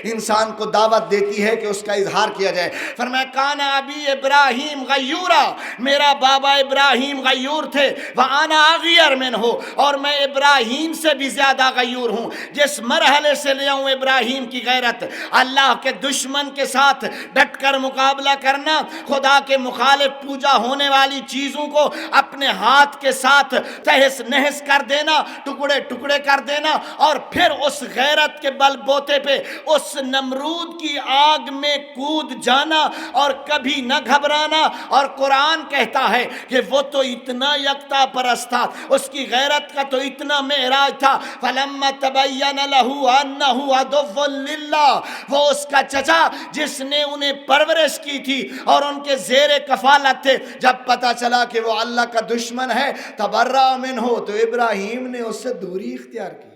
انسان کو دعوت دیتی ہے کہ اس کا اظہار کیا جائے۔ فرمایا کان ابی ابراہیم غیورا، میرا بابا ابراہیم غیور تھے، وانا اغیر منہ، اور میں ابراہیم سے بھی زیادہ غیور ہوں۔ جس مرحلے سے لے آؤں ابراہیم کی غیرت، اللہ کے دشمن کے ساتھ ڈٹ کر مقابلہ کرنا، خدا کے مخالف پوجا ہونے والی چیزوں کو اپنے ہاتھ کے ساتھ تہس نہس کر دینا، ٹکڑے ٹکڑے کر دینا، اور پھر اس غیرت کے بل بوتے پہ اس نمرود کی آگ میں کود جانا اور کبھی نہ گھبرانا۔ اور قرآن کہتا ہے کہ وہ تو اتنا یکتا پرست تھا، اس کی غیرت کا تو اتنا معراج تھا، فلما تبین لہ انہ عدو للہ، وہ اس کا چچا جس نے انہیں پرورش کی تھی اور ان کے زیر کفالت تھے، جب پتہ چلا کہ وہ اللہ کا دشمن ہے، تبرأ منہ، تو ابراہیم نے اس سے دوری اختیار کی،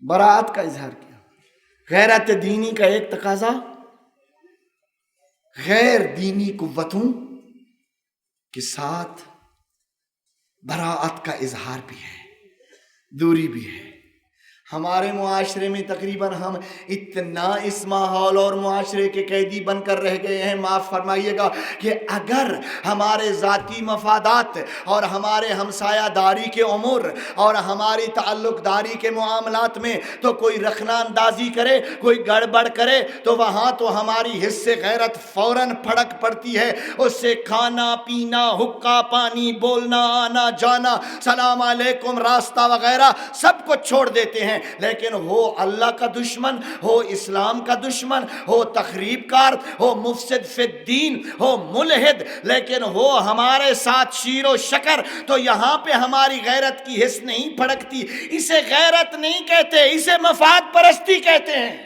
براءت کا اظہار کیا۔ غیرت دینی کا ایک تقاضا غیر دینی قوتوں کے ساتھ براءت کا اظہار بھی ہے، دوری بھی ہے۔ ہمارے معاشرے میں تقریباً ہم اتنا اس ماحول اور معاشرے کے قیدی بن کر رہ گئے ہیں، معاف فرمائیے گا، کہ اگر ہمارے ذاتی مفادات اور ہمارے ہمسایہ داری کے امور اور ہماری تعلق داری کے معاملات میں تو کوئی رخنہ اندازی کرے، کوئی گڑبڑ کرے، تو وہاں تو ہماری حص غیرت فوراً پھڑک پڑتی ہے، اس سے کھانا پینا، حقہ پانی، بولنا آنا جانا، سلام علیکم، راستہ وغیرہ سب کو چھوڑ دیتے ہیں۔ لیکن ہو اللہ کا دشمن، ہو اسلام کا دشمن، ہو تخریب کار، ہو مفسد فی الدین، ہو ملحد، لیکن ہو ہمارے ساتھ شیر و شکر، تو یہاں پہ ہماری غیرت کی حس نہیں پھڑکتی۔ اسے غیرت نہیں کہتے، اسے مفاد پرستی کہتے ہیں۔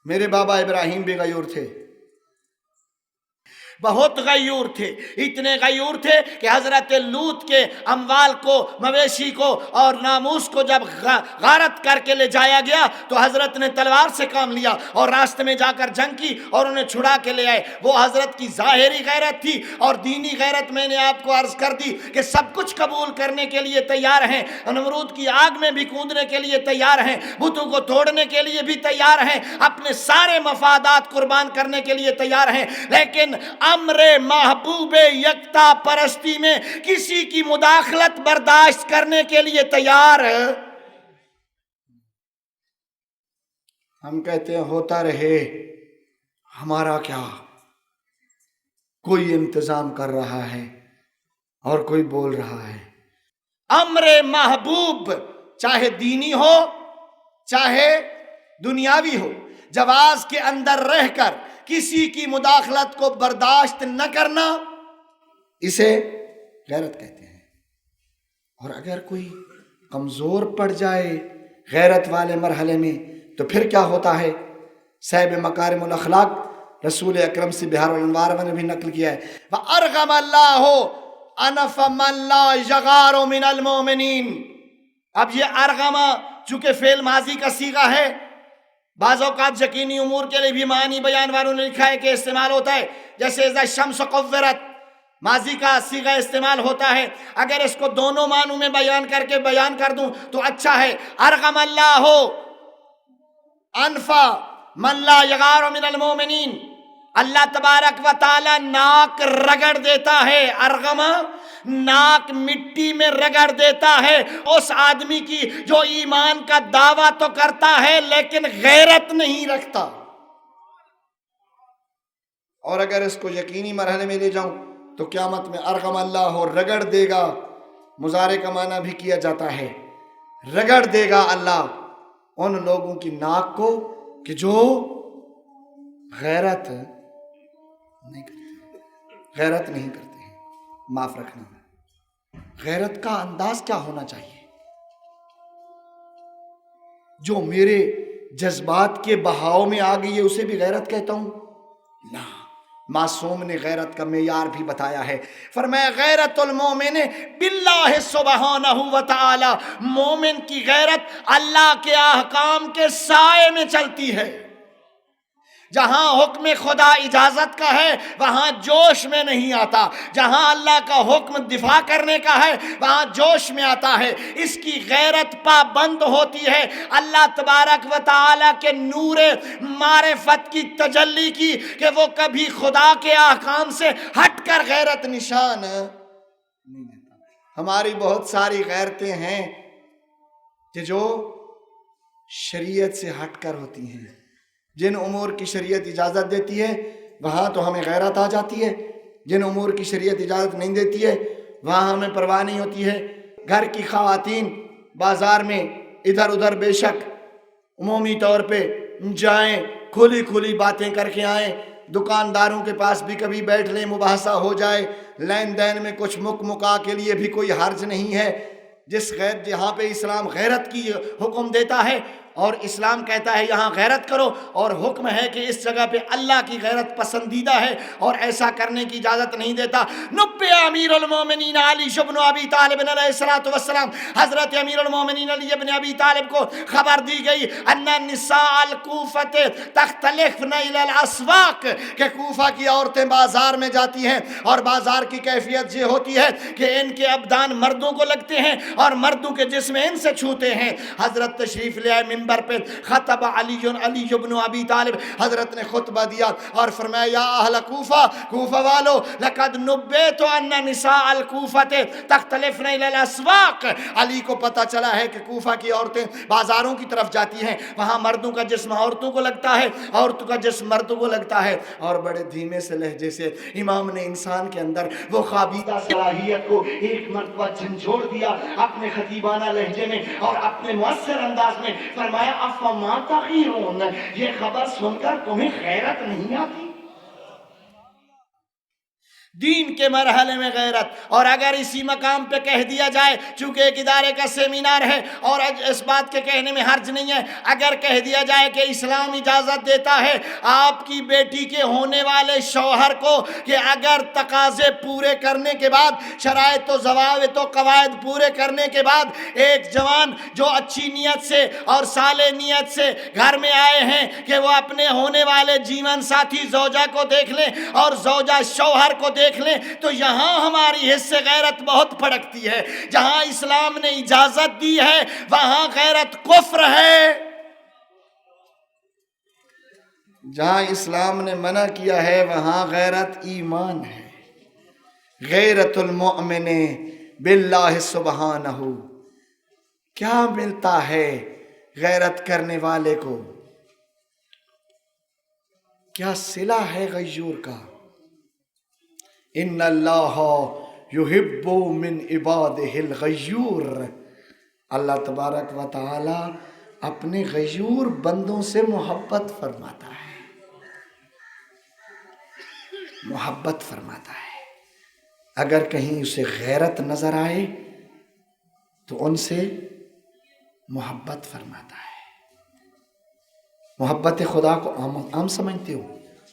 میرے بابا ابراہیم بھی غیور تھے، بہت غیور تھے، اتنے غیور تھے کہ حضرت لوط کے اموال کو، مویشی کو اور ناموس کو جب غارت کر کے لے جایا گیا تو حضرت نے تلوار سے کام لیا اور راستے میں جا کر جنگ کی اور انہیں چھڑا کے لے آئے۔ وہ حضرت کی ظاہری غیرت تھی، اور دینی غیرت میں نے آپ کو عرض کر دی کہ سب کچھ قبول کرنے کے لیے تیار ہیں، نمرود کی آگ میں بھی کودنے کے لیے تیار ہیں، بتوں کو توڑنے کے لیے بھی تیار ہیں، اپنے سارے مفادات قربان کرنے کے لیے تیار ہیں، لیکن امر محبوب یکتا پرستی میں کسی کی مداخلت برداشت کرنے کے لیے تیار ہے۔ ہم کہتے ہیں ہوتا رہے، ہمارا کیا، کوئی انتظام کر رہا ہے اور کوئی بول رہا ہے۔ امر محبوب چاہے دینی ہو چاہے دنیاوی ہو، جواز کے اندر رہ کر کسی کی مداخلت کو برداشت نہ کرنا، اسے غیرت کہتے ہیں۔ اور اگر کوئی کمزور پڑ جائے غیرت والے مرحلے میں تو پھر کیا ہوتا ہے؟ صاحب مکارم الاخلاق رسول اکرم سے بہار الانوار میں بھی نقل کیا ہے، وَأَرْغَمَ اللَّهُ أَنَفَ مَنْ لَا يَغَارُ مِنَ الْمُؤْمِنِينَ۔ اب یہ ارغمہ چونکہ فعل ماضی کا صیغہ ہے، بعض اوقات یقینی امور کے لیے بھی معنی بیان والوں نے لکھا ہے کہ استعمال ہوتا ہے، جیسے اذا الشمس قورت، ماضی کا صیغہ استعمال ہوتا ہے۔ اگر اس کو دونوں معنوں میں بیان کر کے بیان کر دوں تو اچھا ہے، ارغم اللہ انفا من لا یغار من المؤمنین، اللہ تبارک و تعالی ناک رگڑ دیتا ہے، ارغمہ ناک مٹی میں رگڑ دیتا ہے اس آدمی کی جو ایمان کا دعویٰ تو کرتا ہے لیکن غیرت نہیں رکھتا۔ اور اگر اس کو یقینی مرحلے میں لے جاؤں تو قیامت میں ارغم اللہ ہو، رگڑ دے گا، مضارع کا معنی بھی کیا جاتا ہے، رگڑ دے گا اللہ ان لوگوں کی ناک کو کہ جو غیرت نہیں کرتے، غیرت نہیں کرتے ہیں۔ معاف رکھنا، غیرت کا انداز کیا ہونا چاہیے؟ جو میرے جذبات کے بہاؤ میں آ گئی ہے اسے بھی غیرت کہتا ہوں؟ نہ، معصوم نے غیرت کا معیار بھی بتایا ہے، فرمایا غیرت المومن باللہ سبحانہ و تعالی، مومن کی غیرت اللہ کے احکام کے سائے میں چلتی ہے۔ جہاں حکم خدا اجازت کا ہے وہاں جوش میں نہیں آتا، جہاں اللہ کا حکم دفاع کرنے کا ہے وہاں جوش میں آتا ہے، اس کی غیرت پابند ہوتی ہے اللہ تبارک و تعالی کے نور معرفت کی تجلی کی، کہ وہ کبھی خدا کے احکام سے ہٹ کر غیرت نشان نہیں دیتا۔ ہماری بہت ساری غیرتیں ہیں کہ جو شریعت سے ہٹ کر ہوتی ہیں، جن امور کی شریعت اجازت دیتی ہے وہاں تو ہمیں غیرت آ جاتی ہے، جن امور کی شریعت اجازت نہیں دیتی ہے وہاں ہمیں پرواہ نہیں ہوتی ہے۔ گھر کی خواتین بازار میں ادھر ادھر بے شک عمومی طور پہ جائیں، کھلی کھلی باتیں کر کے آئیں، دکانداروں کے پاس بھی کبھی بیٹھ لیں، مباحثہ ہو جائے، لین دین میں کچھ مکا کے لیے بھی کوئی حرج نہیں ہے۔ جہاں پہ اسلام غیرت کی حکم دیتا ہے اور اسلام کہتا ہے یہاں غیرت کرو، اور حکم ہے کہ اس جگہ پہ اللہ کی غیرت پسندیدہ ہے اور ایسا کرنے کی اجازت نہیں دیتا۔ نبئ امیر المومنین علی بن ابی طالب علیہ الصلوۃ والسلام، حضرت امیر المومنین علی بن ابی طالب کو خبر دی گئی ان النساء الکوفۃ تختلفن الی الاسواق، کہ کوفہ کی عورتیں بازار میں جاتی ہیں اور بازار کی کیفیت یہ ہوتی ہے کہ ان کے ابدان مردوں کو لگتے ہیں اور مردوں کے جسم ان سے چھوتے ہیں۔ حضرت تشریف لے آئے منبر پہ، خطب علی بن ابی طالب، حضرت نے خطبہ دیا اور فرمایا یا اہل کوفہ، کوفہ والو، لقد نبئت ان نساء الکوفۃ تختلفن الی الاسواق، علی کو پتہ چلا ہے کہ کوفہ کی عورتیں بازاروں کی طرف جاتی ہیں، وہاں مردوں کا جسم عورتوں کو لگتا ہے، عورتوں کا جسم مردوں کو لگتا ہے۔ اور بڑے دھیمے سے لہجے سے امام نے انسان کے اندر وہ خوابیدہ صلاحیت کو ایک مرتبہ جھنجھوڑ دیا اپنے خطیبانہ لہجے میں اور اپنے مؤثر انداز میں، فرمایا افما تغیرون، یہ خبر سن کر تمہیں غیرت نہیں آتی؟ دین کے مرحلے میں غیرت، اور اگر اسی مقام پہ کہہ دیا جائے، چونکہ ایک ادارے کا سیمینار ہے اور اس بات کے کہنے میں حرج نہیں ہے، اگر کہہ دیا جائے کہ اسلام اجازت دیتا ہے آپ کی بیٹی کے ہونے والے شوہر کو کہ اگر تقاضے پورے کرنے کے بعد، شرائط و ضوابط و قواعد پورے کرنے کے بعد، ایک جوان جو اچھی نیت سے اور صالح نیت سے گھر میں آئے ہیں کہ وہ اپنے ہونے والے جیون ساتھی زوجہ کو دیکھ لیں اور زوجہ شوہر کو دیکھ لیں، تو یہاں ہماری حس سے غیرت بہت پھڑکتی ہے۔ جہاں اسلام نے اجازت دی ہے وہاں غیرت کفر ہے، جہاں اسلام نے منع کیا ہے وہاں غیرت ایمان ہے۔ غیرت المؤمن باللہ سبحانہ، کیا ملتا ہے غیرت کرنے والے کو؟ کیا صلہ ہے غیور کا؟ ان اللہ یحب من عبادہ الغیور، اللہ تبارک و تعالی اپنے غیور بندوں سے محبت فرماتا ہے، محبت فرماتا ہے۔ اگر کہیں اسے غیرت نظر آئے تو ان سے محبت فرماتا ہے۔ محبت خدا کو عام سمجھتے ہو،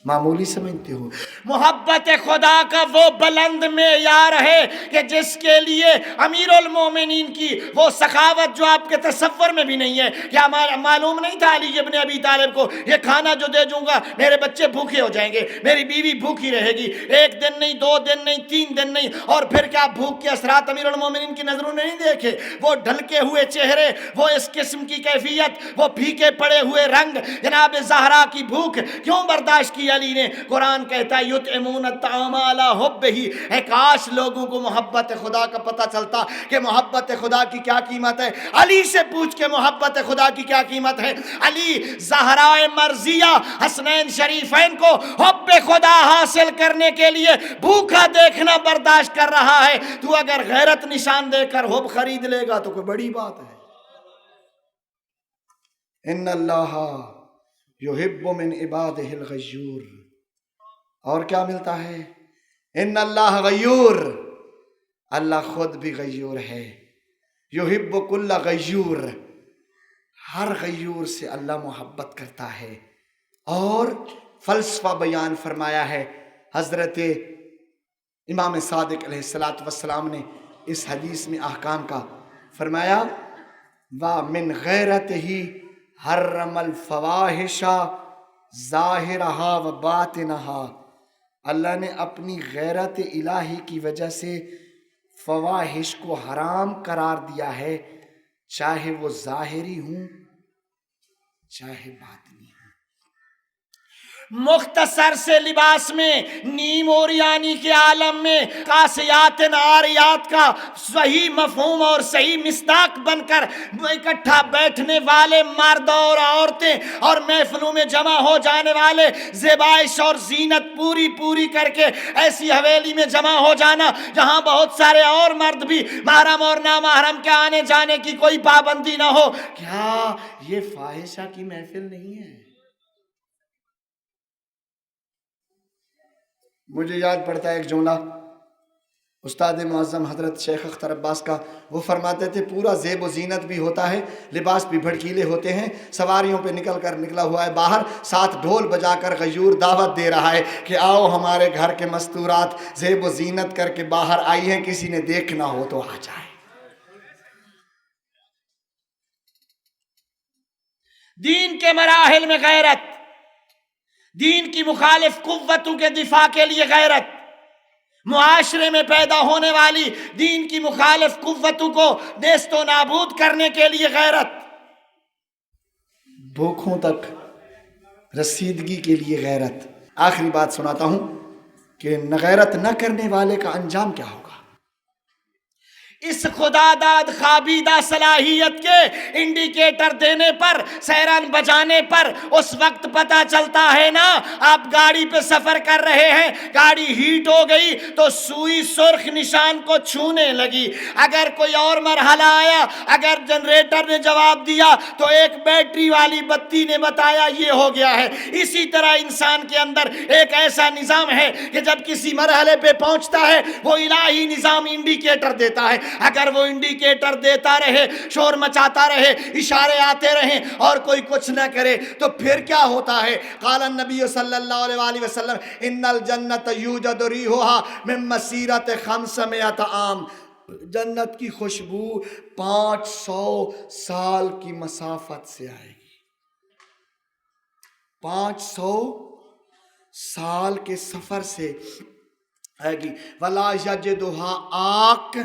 معمولی سمجھتے ہو؟ محبت خدا کا وہ بلند معیار ہے کہ جس کے لیے امیر المومنین کی وہ سخاوت جو آپ کے تصور میں بھی نہیں ہے۔ کیا معلوم نہیں تھا علی ابن ابی طالب کو یہ کھانا جو دے دوں گا میرے بچے بھوکے ہو جائیں گے، میری بیوی بھوکی رہے گی، ایک دن نہیں، 2 دن نہیں، 3 دن نہیں، اور پھر کیا بھوک کے اثرات امیر المومنین کی نظروں نے نہیں دیکھے؟ وہ ڈھلکے ہوئے چہرے، وہ اس قسم کی کیفیت، وہ پھیکے پڑے ہوئے رنگ، جناب زہرا کی بھوک کیوں برداشت کی علی نے؟ قرآن کہتا ہے یطعمون الطعام علی حبہ، اے کاش لوگوں کو محبت خدا کا پتہ چلتا کہ محبت خدا کی کیا قیمت ہے۔ علی سے پوچھ کے محبت خدا کی کیا قیمت ہے۔ علی زہرائے مرضیہ حسنین شریفین کو حب خدا حاصل کرنے کے لیے بھوکا دیکھنا برداشت کر رہا ہے، تو اگر غیرت نشان دے کر حب خرید لے گا تو کوئی بڑی بات ہے۔ ان اللہ یحب من عبادہ الغیور، اور کیا ملتا ہے؟ ان اللہ غیور، اللہ خود بھی غیور ہے۔ یحب کل غیور، ہر غیور سے اللہ محبت کرتا ہے۔ اور فلسفہ بیان فرمایا ہے حضرت امام صادق علیہ السلام نے اس حدیث میں احکام کا، فرمایا وَمِنْ غَيْرَتِهِ حَرَّمَ الْفَوَاحِشَ ظاہرہا و باطنہا، اللہ نے اپنی غیرت الہی کی وجہ سے فواحش کو حرام قرار دیا ہے، چاہے وہ ظاہری ہوں چاہے باطنی ہوں۔ مختصر سے لباس میں، نیم اوریانی کے عالم میں کاسیات عاریات کا صحیح مفہوم اور صحیح مصداق بن کر اکٹھا بیٹھنے والے مرد اور عورتیں اور محفلوں میں جمع ہو جانے والے زیبائش اور زینت پوری کر کے ایسی حویلی میں جمع ہو جانا جہاں بہت سارے اور مرد بھی محرم اور نامحرم کے آنے جانے کی کوئی پابندی نہ ہو، کیا یہ فاحشہ کی محفل نہیں ہے؟ مجھے یاد پڑتا ہے ایک جملہ استاد معظم حضرت شیخ اختر عباس کا، وہ فرماتے تھے پورا زیب و زینت بھی ہوتا ہے، لباس بھی بھڑکیلے ہوتے ہیں، سواریوں پہ نکلا ہوا ہے باہر، ساتھ ڈھول بجا کر غیور دعوت دے رہا ہے کہ آؤ ہمارے گھر کے مستورات زیب و زینت کر کے باہر آئی ہیں، کسی نے دیکھنا ہو تو آ جائے۔ دین کے مراحل میں غیرت، دین کی مخالف قوتوں کے دفاع کے لیے غیرت، معاشرے میں پیدا ہونے والی دین کی مخالف قوتوں کو نیست و نابود کرنے کے لیے غیرت، بھوکھوں تک رسیدگی کے لیے غیرت۔ آخری بات سناتا ہوں کہ غیرت نہ کرنے والے کا انجام کیا ہوگا۔ اس خدا داد خوابیدہ صلاحیت کے انڈیکیٹر دینے پر، سیرن بجانے پر اس وقت پتا چلتا ہے نا، آپ گاڑی پہ سفر کر رہے ہیں، گاڑی ہیٹ ہو گئی تو سوئی سرخ نشان کو چھونے لگی، اگر کوئی اور مرحلہ آیا، اگر جنریٹر نے جواب دیا تو ایک بیٹری والی بتی نے بتایا یہ ہو گیا ہے۔ اسی طرح انسان کے اندر ایک ایسا نظام ہے کہ جب کسی مرحلے پہ پہنچتا ہے وہ الہی نظام انڈیکیٹر دیتا ہے، اگر وہ انڈیکیٹر دیتا رہے، شور مچاتا رہے، اشارے آتے رہیں اور کوئی کچھ نہ کرے تو پھر کیا ہوتا ہے؟ قال النبی صلی اللہ علیہ وآلہ وسلم ان الجنت یوجد ریحھا من مسیرت 500 عام، جنت کی خوشبو 500 سال کی مسافت سے آئے گی، 500 سال کے سفر سے آئے گی۔ ولا یجدھا آک،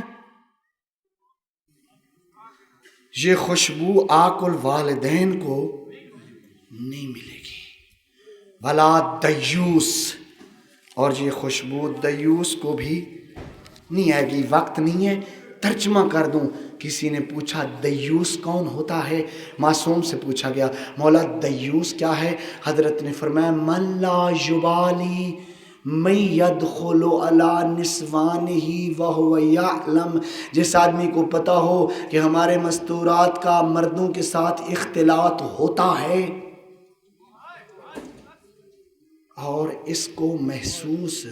یہ خوشبو آق الوالدین کو نہیں ملے گی۔ ولا دیوس، اور یہ خوشبو دیوس کو بھی نہیں آئے گی۔ وقت نہیں ہے، ترجمہ کر دوں۔ کسی نے پوچھا دیوس کون ہوتا ہے؟ معصوم سے پوچھا گیا مولا دیوس کیا ہے؟ حضرت نے فرمایا من لا یبالی من یدخل علی نسوانہ وہو یعلم، جس آدمی کو پتہ ہو کہ ہمارے مستورات کا مردوں کے ساتھ اختلاط ہوتا ہے اور اس کو محسوس۔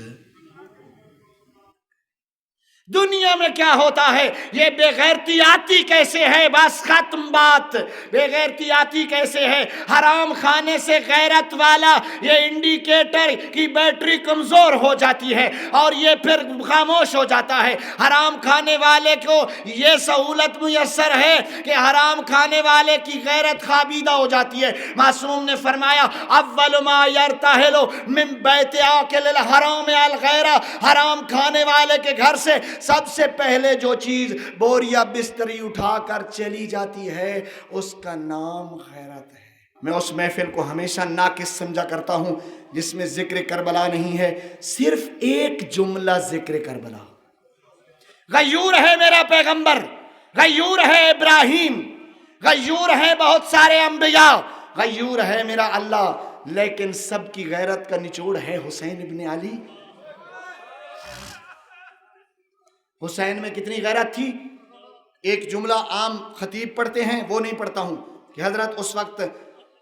دنیا میں کیا ہوتا ہے؟ یہ بے غیرتی آتی کیسے ہے؟ بس ختم بات۔ بے غیرتی آتی کیسے ہے؟ حرام کھانے سے غیرت والا یہ انڈیکیٹر کی بیٹری کمزور ہو جاتی ہے اور یہ پھر خاموش ہو جاتا ہے۔ حرام کھانے والے کو یہ سہولت میسر ہے کہ حرام کھانے والے کی غیرت خوابیدہ ہو جاتی ہے۔ معصوم نے فرمایا اول ما یرتحل من بیت آکل الحرام الغیرہ، حرام کھانے والے کے گھر سے سب سے پہلے جو چیز بوریا بستری اٹھا کر چلی جاتی ہے اس کا نام غیرت ہے۔ میں اس محفل کو ہمیشہ ناقص سمجھا کرتا ہوں جس میں ذکر کربلا نہیں ہے، صرف ایک جملہ ذکر کربلا۔ غیور ہے میرا پیغمبر، غیور ہے ابراہیم، غیور ہے بہت سارے انبیاء، غیور ہے میرا اللہ، لیکن سب کی غیرت کا نچوڑ ہے حسین ابن علی۔ حسین میں کتنی غیرت تھی؟ ایک جملہ عام خطیب پڑھتے ہیں وہ نہیں پڑھتا ہوں کہ حضرت اس وقت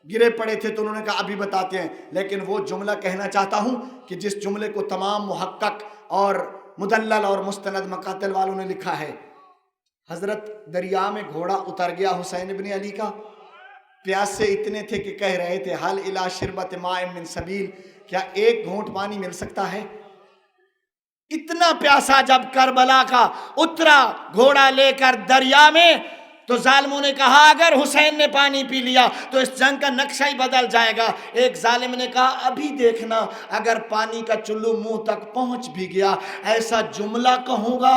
گرے پڑے تھے تو انہوں نے کہا ابھی بتاتے ہیں، لیکن وہ جملہ کہنا چاہتا ہوں کہ جس جملے کو تمام محقق اور مدلل اور مستند مقاتل والوں نے لکھا ہے۔ حضرت دریا میں گھوڑا اتر گیا حسین ابن علی کا، پیاسے اتنے تھے کہ کہہ رہے تھے حل الی شربت ماء من سبیل، کیا ایک گھونٹ پانی مل سکتا ہے؟ اتنا پیاسا جب کربلا کا اترا گھوڑا لے کر دریا میں تو ظالموں نے کہا اگر حسین نے پانی پی لیا تو اس جنگ کا نقشہ ہی بدل جائے گا۔ ایک ظالم نے کہا ابھی دیکھنا، اگر پانی کا چلو منہ تک پہنچ بھی گیا ایسا جملہ کہوں گا